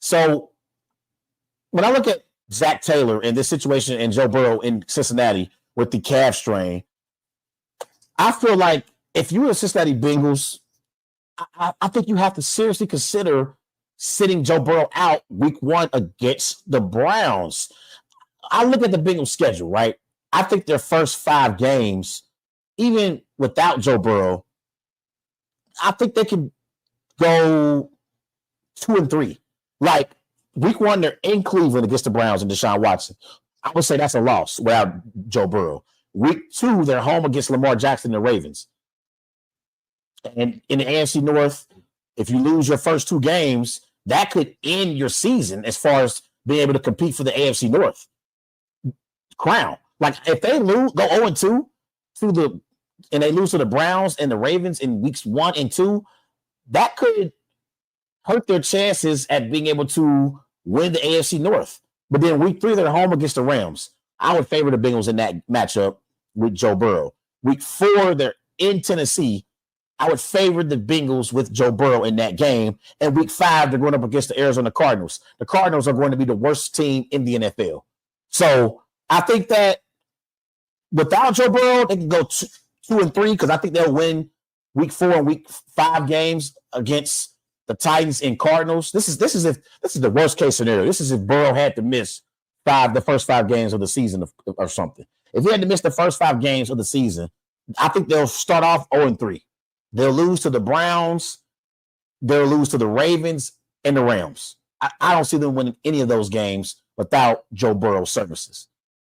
So when I look at Zach Taylor in this situation and Joe Burrow in Cincinnati with the calf strain, I feel like if you're the Cincinnati Bengals, I think you have to seriously consider sitting Joe Burrow out week 1 against the Browns. I look at the Bengals schedule, right? I think their first 5 games, even without Joe Burrow, I think they can go 2-3. Like week 1, they're in Cleveland against the Browns and Deshaun Watson. I would say that's a loss without Joe Burrow. Week 2, they're home against Lamar Jackson and the Ravens. And in the AFC North, if you lose your first 2 games, that could end your season as far as being able to compete for the AFC North crown. Like if they lose, go 0-2 and they lose to the Browns and the Ravens in weeks 1 and 2, that could hurt their chances at being able to win the AFC North. But then week 3, they're home against the Rams. I would favor the Bengals in that matchup with Joe Burrow. Week 4, they're in Tennessee. I would favor the Bengals with Joe Burrow in that game. And week 5, they're going up against the Arizona Cardinals. The Cardinals are going to be the worst team in the NFL. So I think that without Joe Burrow, they can go 2-3 because I think they'll win week 4 and week 5 games against the Titans and Cardinals. This is the worst case scenario. This is if Burrow had to miss the first 5 games of the season or something. If he had to miss the first 5 games of the season, I think they'll start off 0-3. They'll lose to the Browns, they'll lose to the Ravens and the Rams. I don't see them winning any of those games without Joe Burrow's services.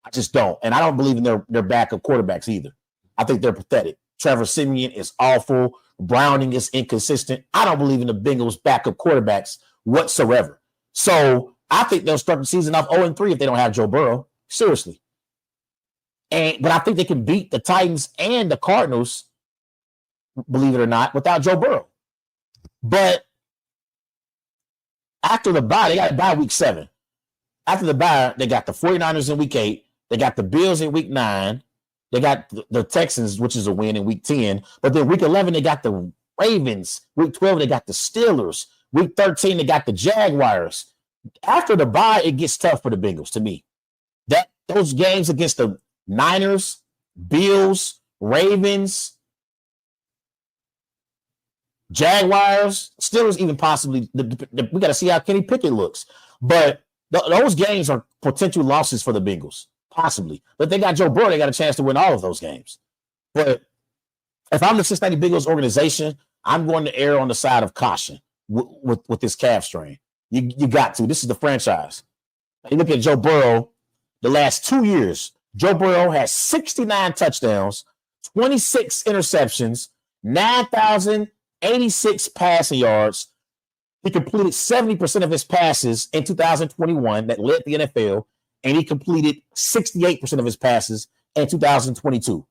I just don't. And I don't believe in their backup quarterbacks either. I think they're pathetic. Trevor Siemian is awful. Browning is inconsistent. I don't believe in the Bengals' backup quarterbacks whatsoever. So I think they'll start the season off 0-3 if they don't have Joe Burrow. Seriously. But I think they can beat the Titans and the Cardinals, believe it or not, without Joe Burrow. But after the bye, they got to bye week 7. After the bye, they got the 49ers in week 8. They got the Bills in week 9. They got the Texans, which is a win, in week 10. But then week 11, they got the Ravens. Week 12, they got the Steelers. Week 13, they got the Jaguars. After the bye, it gets tough for the Bengals to me. Those games against the Niners, Bills, Ravens, Jaguars, Steelers, even possibly. We got to see how Kenny Pickett looks. But those games are potential losses for the Bengals, possibly. But they got Joe Burrow. They got a chance to win all of those games. But if I'm the Cincinnati Bengals organization, I'm going to err on the side of caution with this calf strain. You got to. This is the franchise. You look at Joe Burrow, the last 2 years, Joe Burrow has 69 touchdowns, 26 interceptions, 9,086 passing yards. He completed 70% of his passes in 2021 that led the NFL, and he completed 68% of his passes in 2022.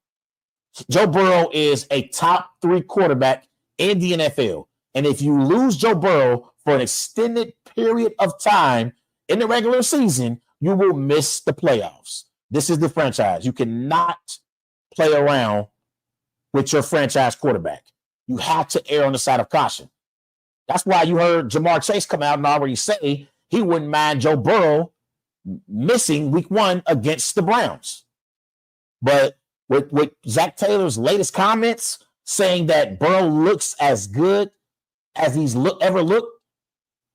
Joe Burrow is a top 3 quarterback in the NFL. And if you lose Joe Burrow for an extended period of time in the regular season, you will miss the playoffs. This is the franchise. You cannot play around with your franchise quarterback. You have to err on the side of caution. That's why you heard Jamar Chase come out and already say he wouldn't mind Joe Burrow missing week 1 against the Browns. But with Zach Taylor's latest comments saying that Burrow looks as good as he's ever looked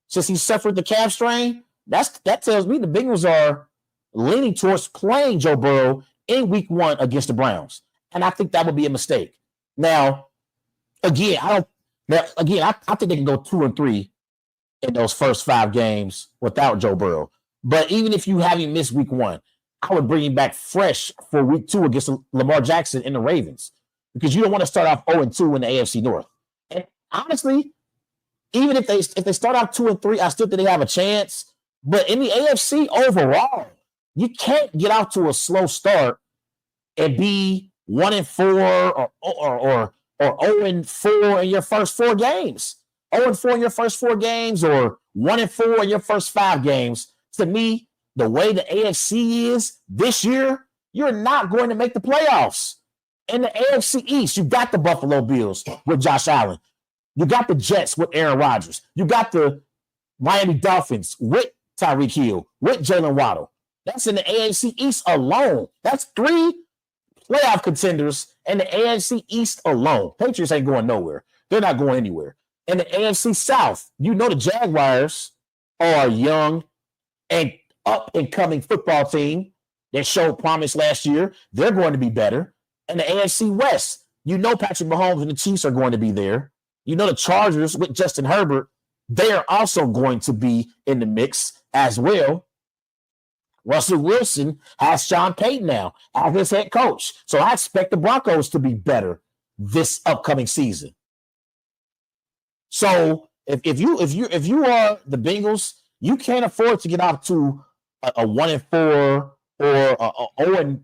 since he suffered the calf strain, that tells me the Bengals are leaning towards playing Joe Burrow in week 1 against the Browns. And I think that would be a mistake. Now, again, I think they can go 2-3 in those first 5 games without Joe Burrow. But even if you have him miss week 1, I would bring him back fresh for week 2 against Lamar Jackson and the Ravens, because you don't want to start off 0-2 in the AFC North. And honestly, even if they start off 2-3, I still think they have a chance. But in the AFC overall, you can't get out to a slow start and be 1-4 or 0-4 in your first 4 games. 0-4 in your first 4 games or 1-4 in your first 5 games. To me, the way the AFC is this year, you're not going to make the playoffs. In the AFC East, you got the Buffalo Bills with Josh Allen. You got the Jets with Aaron Rodgers. You got the Miami Dolphins with Tyreek Hill, with Jalen Waddle. That's in the AFC East alone. That's 3 playoff contenders in the AFC East alone. Patriots ain't going nowhere. They're not going anywhere. In the AFC South, you know the Jaguars are a young and up-and-coming football team that showed promise last year. They're going to be better. In the AFC West, you know Patrick Mahomes and the Chiefs are going to be there. You know the Chargers with Justin Herbert, they are also going to be in the mix as well. Russell Wilson has Sean Payton now as his head coach. So I expect the Broncos to be better this upcoming season. So if you are the Bengals, you can't afford to get off to a 1-4 or a 0-3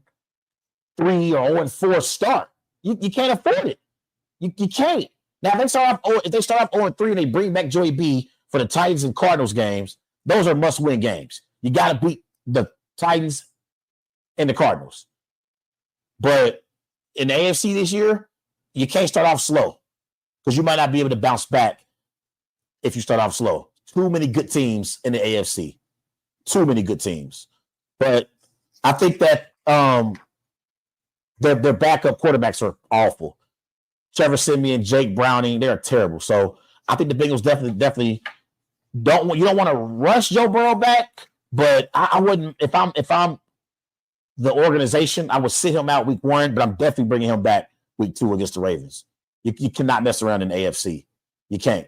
or 0-4 start. You can't afford it. You can't. Now, if they start off 0-3 and they bring back Joey B for the Titans and Cardinals games, those are must-win games. You got to beat the Titans and the Cardinals. But in the AFC this year, you can't start off slow because you might not be able to bounce back if you start off slow. Too many good teams in the AFC. Too many good teams. But I think that their backup quarterbacks are awful. Trevor Siemian, Jake Browning, they're terrible. So I think the Bengals definitely don't want to rush Joe Burrow back, but I wouldn't if I'm the organization, I would sit him out week 1, but I'm definitely bringing him back week 2 against the Ravens. You cannot mess around in the AFC. You can't.